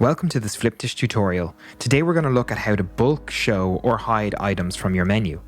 Welcome to this Flipdish tutorial. Today we're going to look at how to bulk show or hide items from your menu.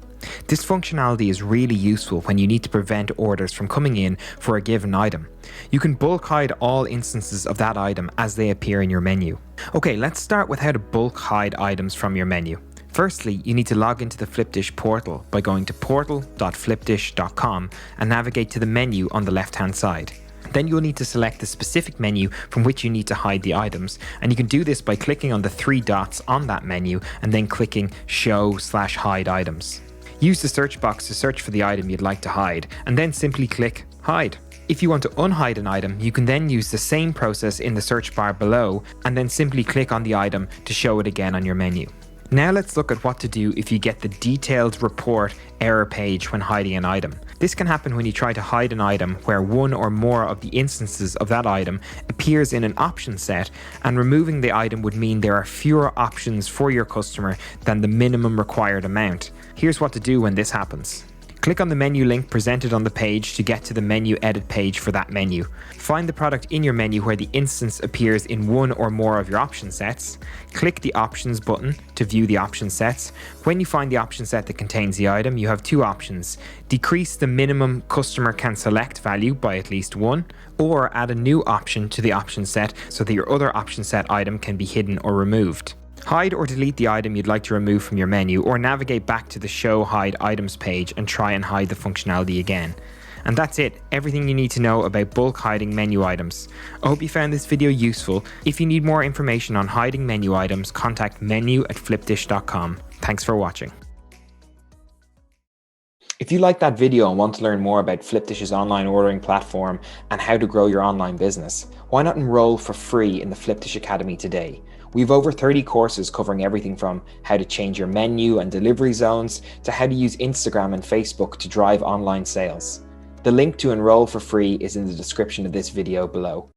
This functionality is really useful when you need to prevent orders from coming in for a given item. You can bulk hide all instances of that item as they appear in your menu. Okay, let's start with how to bulk hide items from your menu. Firstly, you need to log into the Flipdish portal by going to portal.flipdish.com and navigate to the menu on the left-hand side. Then you'll need to select the specific menu from which you need to hide the items, and you can do this by clicking on the three dots on that menu and then clicking Show/Hide Items. Use the search box to search for the item you'd like to hide, and then simply click Hide. If you want to unhide an item, you can then use the same process in the search bar below, and then simply click on the item to show it again on your menu. Now let's look at what to do if you get the detailed report error page when hiding an item. This can happen when you try to hide an item where one or more of the instances of that item appears in an option set, and removing the item would mean there are fewer options for your customer than the minimum required amount. Here's what to do when this happens. Click on the menu link presented on the page to get to the menu edit page for that menu. Find the product in your menu where the instance appears in one or more of your option sets. Click the options button to view the option sets. When you find the option set that contains the item, you have two options: decrease the minimum customer can select value by at least one, or add a new option to the option set so that your other option set item can be hidden or removed. Hide or delete the item you'd like to remove from your menu, or navigate back to the Show Hide Items page and try and hide the functionality again. And that's it, everything you need to know about bulk hiding menu items. I hope you found this video useful. If you need more information on hiding menu items, contact menu@flipdish.com. Thanks for watching. If you liked that video and want to learn more about Flipdish's online ordering platform and how to grow your online business, why not enroll for free in the Flipdish Academy today? We have over 30 courses covering everything from how to change your menu and delivery zones to how to use Instagram and Facebook to drive online sales. The link to enroll for free is in the description of this video below.